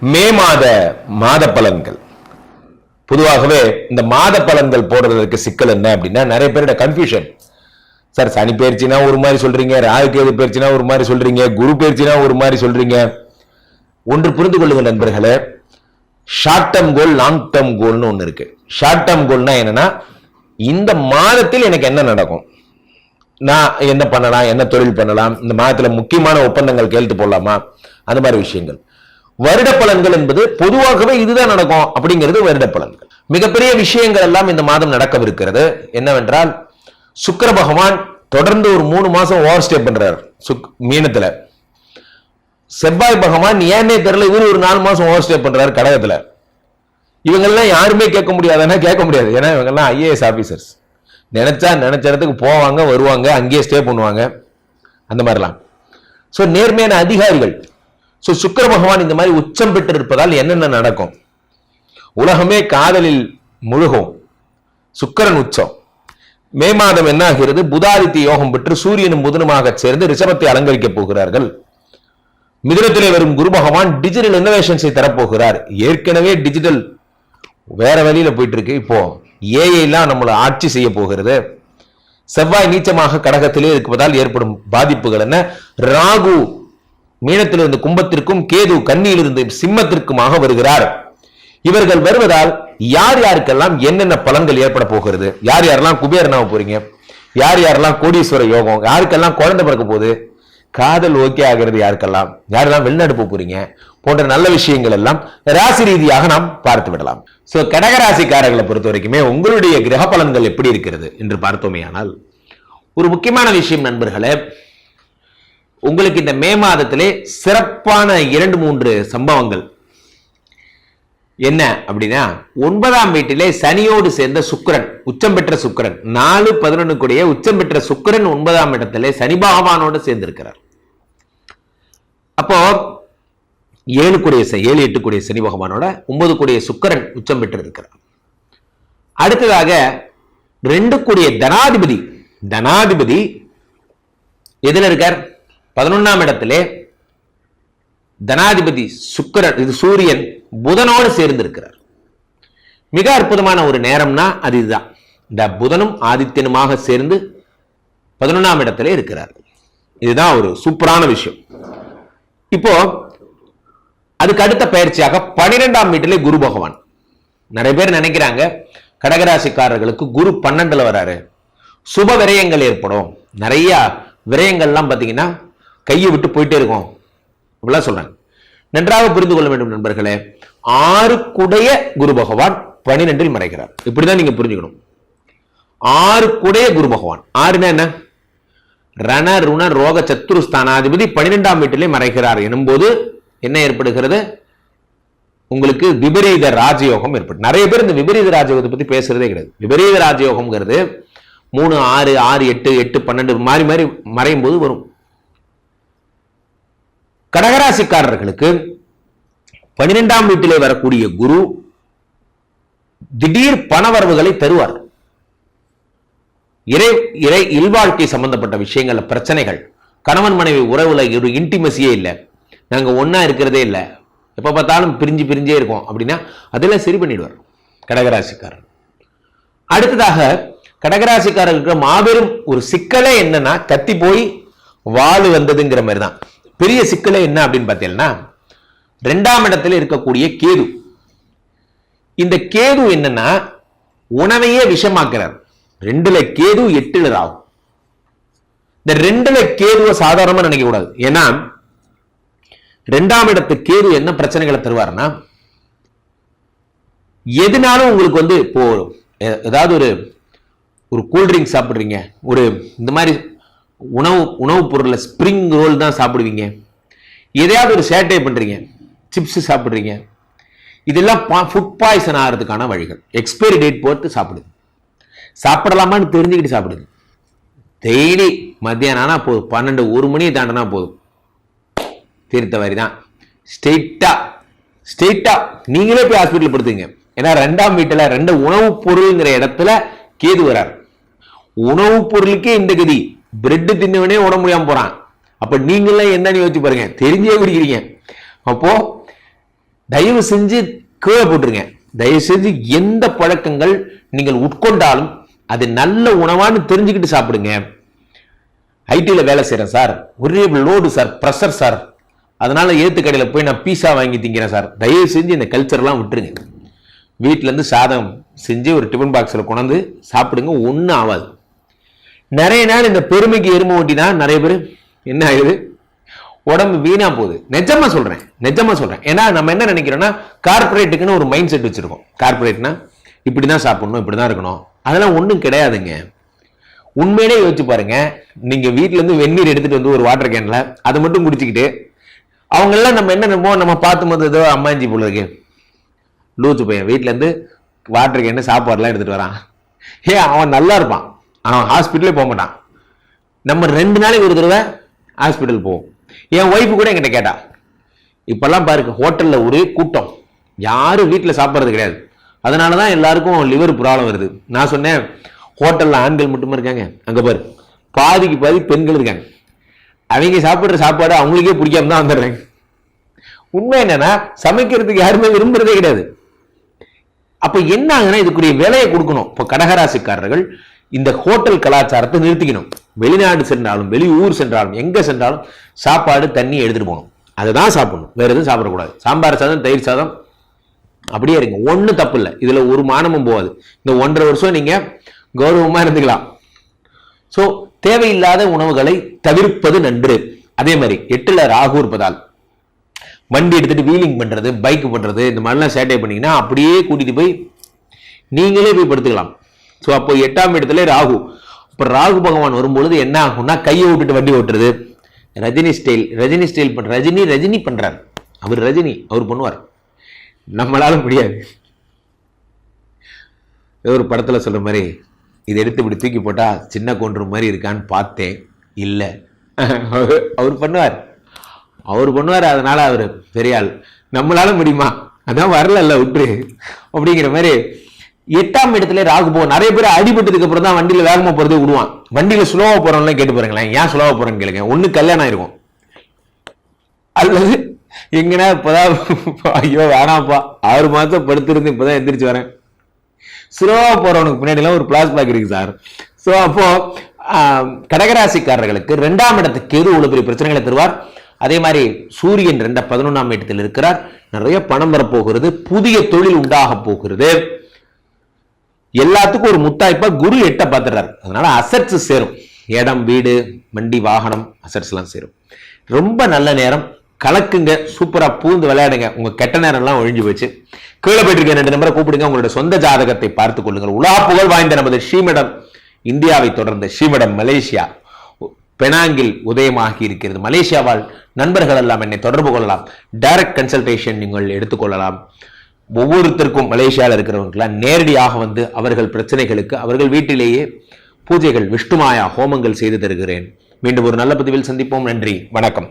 மே மாத பலன்கள். பொதுவாகவே இந்த மாத பலன்கள் போடுறதுக்கு சிக்கல் என்ன அப்படின்னா, நிறைய பேரோட கன்ஃபியூஷன். சார், சனி பயிற்சினா ஒரு மாதிரி சொல்றீங்க, ராகு கேது பயிற்சினா ஒரு மாதிரி சொல்றீங்க, குரு பயிற்சினா ஒரு மாதிரி சொல்றீங்க. ஒன்று புரிந்து கொள்ளுங்கள் நண்பர்களே, short term goal, long term கோல்னு ஒன்று இருக்கு. ஷார்ட் டேர்ம் கோல்னா என்னன்னா, இந்த மாதத்தில் எனக்கு என்ன நடக்கும், நான் என்ன பண்ணலாம், என்ன தொழில் பண்ணலாம், இந்த மாதத்துல முக்கியமான ஒப்பந்தங்கள் கையெழுத்து போடலாமா, அந்த மாதிரி விஷயங்கள். வருட பலன்கள் என்பது பொதுவாகவே இதுதான் நடக்கும் அப்படிங்கிறது வருட பலன்கள். மிகப்பெரிய விஷயங்கள் எல்லாம் இந்த மாதம் நடக்கவிருக்கிறது. என்னவென்றால், சுக்கிர பகவான் தொடர்ந்து ஒரு 3 மாசம் ஓவர் ஸ்டே பண்றார் மீனத்துல. செவ்வாய் பகவான் ஏன்னே தெரியல, இவரு ஒரு 4 மாசம் ஓவர் ஸ்டே பண்றாரு கடகத்துல. இவங்கெல்லாம் யாருமே கேட்க முடியாதுன்னா கேட்க முடியாது. ஏன்னா இவங்கெல்லாம் IAS ஆபீசர்ஸ். நினைச்ச இடத்துக்கு போவாங்க, வருவாங்க, அங்கேயே ஸ்டே பண்ணுவாங்க, அந்த மாதிரிலாம். ஸோ நேர்மையான அதிகாரிகள். ஸோ சுக்கிர பகவான் இந்த மாதிரி உச்சம் பெற்று இருப்பதால் என்னென்ன நடக்கும்? உலகமே காதலில் முழுகும். சுக்கிரன் உச்சம். மே மாதம் என்ன ஆகிறது? புதாதித்ய யோகம் பெற்று சூரியனும் புதனுமாக சேர்ந்து ரிஷபத்தை அலங்கரிக்க போகிறார்கள். மிதுனத்திலே வரும் குரு பகவான் டிஜிட்டல் இன்னோவேஷன்ஸை தரப்போகிறார். ஏற்கனவே டிஜிட்டல் வேற வழியில போயிட்டு இருக்கு. இப்போ AI எல்லாம் நம்மளை ஆட்சி செய்ய போகிறது. செவ்வாய் நீச்சமாக கடகத்திலே இருப்பதால் ஏற்படும் பாதிப்புகள் என்ன? ராகு மீனத்திலிருந்து கும்பத்திற்கும், கேது கன்னியிலிருந்து சிம்மத்திற்குமாக வருகிறார். இவர்கள் வருவதால் யார் யாருக்கெல்லாம் என்னென்ன பலன்கள் ஏற்பட போகிறது, யார் யாரெல்லாம் குபேரனாக போறீங்க, யார் யாரெல்லாம் கோடீஸ்வர யோகம், யாருக்கெல்லாம் குழந்தை பிறக்க போகுது, காதல் ஓகே ஆகிறது யாருக்கெல்லாம், யாரெல்லாம் வெளிநாடு போறீங்க போன்ற நல்ல விஷயங்கள் எல்லாம் ராசி ரீதியாக நாம் பார்த்து விடலாம். சோ கடகராசிக்காரர்களை பொறுத்த வரைக்குமே உங்களுடைய கிரக பலன்கள் எப்படி இருக்கிறது என்று பார்த்தோமே ஆனால், ஒரு முக்கியமான விஷயம் நண்பர்களே, உங்களுக்கு இந்த மே மாதத்திலே சிறப்பான 2-3 சம்பவங்கள் என்ன அப்படின்னா, 9ஆம் வீட்டிலே சனியோடு சேர்ந்த சுக்கிரன், உச்சம் பெற்ற சுக்கிரன், 4-11 கூடிய உச்சம் பெற்ற சுக்கிரன் 9ஆம் இடத்திலே சனி பகவானோடு சேர்ந்திருக்கிறார். அப்போ 7-8 கூடிய சனி பகவானோட 9 கூடிய சுக்கிரன் உச்சம் பெற்று இருக்கிறார். அடுத்ததாக 2 கூடிய தனாதிபதி எதுல இருக்கார்? 11ஆம் இடத்திலே தனாதிபதி சுக்கிரன், இது சூரியன் புதனோடு சேர்ந்து இருக்கிறார். மிக அற்புதமான ஒரு நேரம்னா அது இதுதான். இந்த புதனும் ஆதித்யனுமாக சேர்ந்து 11ஆம் இடத்திலே இருக்கிறார். இதுதான் ஒரு சூப்பரான விஷயம். இப்போ அதுக்கு அடுத்த பயிற்சியாக 12ஆம் வீட்டிலே குரு பகவான். நிறைய பேர் நினைக்கிறாங்க கடகராசிக்காரர்களுக்கு குரு 12ல வராரு, சுப விரயங்கள் ஏற்படும், நிறைய விரயங்கள்லாம் பார்த்தீங்கன்னா கையை விட்டு போயிட்டே இருக்கும் அப்படிலாம் சொல்றாங்க. நன்றாக புரிந்து கொள்ள வேண்டும் நண்பர்களே, 6 கூடைய குரு பகவான் 12இல் மறைகிறார். இப்படிதான் நீங்க புரிஞ்சுக்கணும். 6 கூடைய குரு பகவான், 6னா என்ன? ரண ருண ரோக சத்துருஸ்தானாதிபதி 12ஆம் வீட்டிலே மறைகிறார் எனும்போது என்ன ஏற்படுகிறது? உங்களுக்கு விபரீத ராஜயோகம் ஏற்படும். நிறைய பேர் இந்த விபரீத ராஜயோகத்தை பத்தி பேசுறதே கிடையாது. விபரீத ராஜயோகம்ங்கிறது 3, 6, 6, 8, 8, 12 மாறி மாறி மறையும் போது வரும். கடகராசிக்காரர்களுக்கு 12ஆம் வீட்டிலே வரக்கூடிய குரு திடீர் பணவரவுகளை தருவார். இல்வாழ்க்கை சம்பந்தப்பட்ட விஷயங்கள்ல பிரச்சனைகள், கணவன் மனைவி உறவுல ஒரு இன்டிமசியே இல்லை, நாங்க ஒன்னா இருக்கிறதே இல்லை, எப்ப பார்த்தாலும் பிரிஞ்சே இருக்கோம் அப்படின்னா அதெல்லாம் சரி பண்ணிடுவார் கடகராசிக்காரர். அடுத்ததாக கடகராசிக்காரர்களுக்கு மாபெரும் ஒரு சிக்கலே என்னன்னா, கத்தி போய் வாழு வந்ததுங்கிற மாதிரி தான். பெரிய சிக்கலே என்ன அப்படின்னு பார்த்தீங்கன்னா, 2ஆம் இடத்துல இருக்கக்கூடிய கேது. இந்த கேது என்னன்னா உணவையே விஷமாக்குறார். 2ல கேது 8ல ராகு. இந்த 2ல கேதுவை சாதாரணமா நினைக்க கூடாது. ஏன்னா 2ஆம் இடத்து கேது என்ன பிரச்சனைகளை தருவார்னா, எதுனாலும் உங்களுக்கு வந்து இப்போ ஏதாவது ஒரு கூல்ட்ரிங்க் சாப்பிடுறீங்க, ஒரு இந்த மாதிரி உணவுப் பொருள்ல ஸ்பிரிங் ரோல் தான் சாப்பிடுவீங்க, எதையாவது ஒரு சேட்டை பண்றீங்க, சிப்ஸ் சாப்பிடுறீங்க, இதெல்லாம் ஃபுட் பாய்சன் ஆகிறதுக்கான வழிகள். எக்ஸ்பைரி டேட் போட்டு சாப்பிடுது. சாப்பிடலாமான்னு தெரிஞ்சுக்கிட்டு சாப்பிடுது. டெய்லி மத்தியானம் ஆனா போதும், 12-1 மணியை தாண்டினா போதும், தீர்த்த வரி தான். ஸ்ட்ரெயிட்டா நீங்களே போய் ஹாஸ்பிட்டல் படுத்துங்க. ஏன்னா 2ஆம் வீட்டுல 2 உணவுப் பொருள்ங்கிற இடத்துல கேது வரார். உணவுப் பொருளுக்கே இந்த கதி, பிரெட் தின்னவனே உட முடியாம போறான். அப்ப நீங்களே என்னன்னு யோசிச்சு பாருங்க, தெரிஞ்சே குடிக்கிறீங்க. அப்போ தயவு செஞ்சு கீழே போட்டுருங்க. தயவு செஞ்சு எந்த பழக்கங்கள் நீங்கள் உட்கொண்டாலும் அது நல்ல உணவான்னு தெரிஞ்சுக்கிட்டு சாப்பிடுங்க. ஐடில வேலை செய்யறேன் சார், ஒரே லோடு சார், ப்ரெஷர் சார், அதனால ஏத்து கடையில் போய் நான் பீஸா வாங்கி திங்கிறேன் சார். தயவு செஞ்சு இந்த கல்ச்சர்லாம் விட்டுருங்க. வீட்டில இருந்து சாதம் செஞ்சு ஒரு டிஃபன் பாக்ஸில் கொண்டாந்து சாப்பிடுங்க, ஒன்றும் ஆகாது. நிறைய நாள் இந்த பெருமைக்கு எருமை ஓட்டினா நிறைய பேர் என்ன ஆகுது, உடம்பு வீணா போகுது. நிஜமா சொல்றேன். ஏன்னா நம்ம என்ன நினைக்கிறோம்னா, கார்பரேட்டுக்குன்னு ஒரு மைண்ட் செட் வச்சிருக்கோம். கார்பரேட்னா இப்படிதான் சாப்பிடணும், இப்படிதான் இருக்கணும். அதெல்லாம் ஒன்றும் கிடையாதுங்க. உண்மையிலே யோசிச்சு பாருங்க. நீங்க வீட்டுல இருந்து வெந்நீர் எடுத்துட்டு வந்து ஒரு வாட்டர் கேன்ல அதை மட்டும் குடிச்சுக்கிட்டு, அவங்க எல்லாம் நம்ம என்ன நம்ம பார்த்து போது ஏதோ அம்மாஞ்சி போல இருக்கு, லூச்சு பையன் வீட்டுல இருந்து வாட்டர் கேன் சாப்பாடுலாம் எடுத்துட்டு வரான், அவன் நல்லா இருப்பான், அவன் ஹாஸ்பிட்டலே போக மாட்டான். நம்ம 2 நாளைக்கு ஒரு தடவை ஹாஸ்பிட்டல் போவோம். என் ஒய்ஃபு கூட என்கிட்ட கேட்டா, இப்பெல்லாம் பாருங்க ஹோட்டல்ல ஒரே கூட்டம், யாரும் வீட்டில் சாப்பிட்றது கிடையாது, அதனாலதான் எல்லாருக்கும் லிவர் ப்ராப்ளம் வருது. நான் சொன்னேன், ஹோட்டல்ல ஆண்கள் மட்டுமா இருக்காங்க, அங்க பாரு பாதிக்கு பாதி பெண்கள் இருக்காங்க. அவங்க சாப்பிடுற சாப்பாடு அவங்களுக்கே பிடிக்காம தான் வந்துடுறாங்க. உண்மை என்னன்னா, சமைக்கிறதுக்கு யாருமே விரும்புறதே கிடையாது. அப்ப என்ன ஆகுதுன்னா, இதுக்குரிய விலையை கொடுக்கணும். இப்போ கடகராசிக்காரர்கள் இந்த ஹோட்டல் கலாச்சாரத்தை நிறுத்திக்கணும். வெளிநாடு சென்றாலும் வெளியூர் சென்றாலும் எங்க சென்றாலும் சாப்பாடு தண்ணி எடுத்துட்டு போகணும். அதுதான் சாப்பிடணும், வேற எதுவும் சாப்பிடக்கூடாது. சாம்பார் சாதம், தயிர் சாதம் அப்படியே இருங்க, ஒன்றும் தப்பு இல்லை, இதுல ஒரு மானமும் போகாது. இந்த 1.5 வருஷம் நீங்க கௌரவமா இருந்துக்கலாம். சோ தேவையில்லாத உணவுகளை தவிர்ப்பது நன்று. அதே மாதிரி 8ல ராகு இருப்பதால் வண்டி எடுத்துட்டு வீலிங் பண்றது, பைக் பண்றது, இந்த மாதிரிலாம் சேட்டை பண்ணீங்கன்னா அப்படியே கூட்டிட்டு போய் நீங்களே போய் படுத்துக்கலாம். ஸோ அப்போ 8ஆம் இடத்துல ராகு. இப்போ ராகு பகவான் வரும்பொழுது என்ன ஆகும்னா, கையை விட்டுட்டு வண்டி ஓட்டுறது, ரஜினி ஸ்டைல் ரஜினி பண்றாரு. அவர் பண்ணுவார், நம்மளால முடியாது. ஒரு படத்துல சொல்ற மாதிரி, இதை எடுத்து இப்படி தூக்கி போட்டா சின்ன கொன்று மாதிரி இருக்கான்னு பார்த்தேன், இல்ல அவர் பண்ணுவார். அதனால அவர் பெரிய ஆள். நம்மளால முடியுமா? அதான் வரல விட்டுரு அப்படிங்கிற மாதிரி. 8ஆம் இடத்துல ராகு போகும். நிறைய பேர் அடிபட்டதுக்கு அப்புறம் தான் வண்டியில வேகமா போறதே விடுவான். வண்டியில ஸ்லோவா போறவங்களாம் கேட்டு பாருங்களேன், ஏன் ஸ்லோவா போறேன்னு கேளுங்க. ஒண்ணு கல்யாணம் ஆயிருக்கும், அல்லது எங்கன்னா இப்பதான் ஐயோ வேணாப்பா 6 மாசம் படுத்திருந்து இப்பதான் எந்திரிச்சு வரேன். ஸ்லோவா போறவனுக்கு பின்னாடி எல்லாம் ஒரு பிளாஸ் பேக் இருக்கு சார். சோ அப்போ கடகராசிக்காரர்களுக்கு 2ஆம் இடத்துக்கு கேது இவ்வளவு பெரிய பிரச்சனைகளை தருவார். அதே மாதிரி சூரியன் 11ஆம் இடத்தில் இருக்கிறார். நிறைய பணம் வரப்போகிறது, புதிய தொழில் உண்டாக போகிறது. எல்லாத்துக்கும் ஒரு முத்தாய்ப்பா குரு 8 பார்த்துறாரு. அதனால அசட்ஸ் சேரும், இடம், வீடு, வண்டி, வாகனம், அசட்ஸ் எல்லாம் சேரும். ரொம்ப நல்ல நேரம், கலக்குங்க, சூப்பரா பூந்து விளையாடுங்க. உங்க கெட்ட நேரம் எல்லாம் ஒழிஞ்சு போச்சு. கீழே போயிட்டு இருக்க 2 நம்பரை கூப்பிடுங்க, உங்களோட சொந்த ஜாதகத்தை பார்த்துக் கொள்ளுங்கள். உலா புகழ் வாய்ந்த நமது ஸ்ரீமடம் இந்தியாவை தொடர்ந்து ஸ்ரீமடம் மலேசியா பெனாங்கில் உதயமாகி இருக்கிறது. மலேசியா வாழ் நண்பர்கள் எல்லாம் என்னை தொடர்பு கொள்ளலாம். டைரக்ட் கன்சல்டேஷன் நீங்கள் எடுத்துக்கொள்ளலாம். ஒவ்வொருத்தருக்கும் மலேசியாவில் இருக்கிறவங்களாம் நேரடியாக வந்து அவர்கள் பிரச்சனைகளுக்கு அவர்கள் வீட்டிலேயே பூஜைகள், விஷ்ணுமாயா ஹோமங்கள் செய்து தருகிறேன். மீண்டும் ஒரு நல்ல பதிவில் சந்திப்போம். நன்றி, வணக்கம்.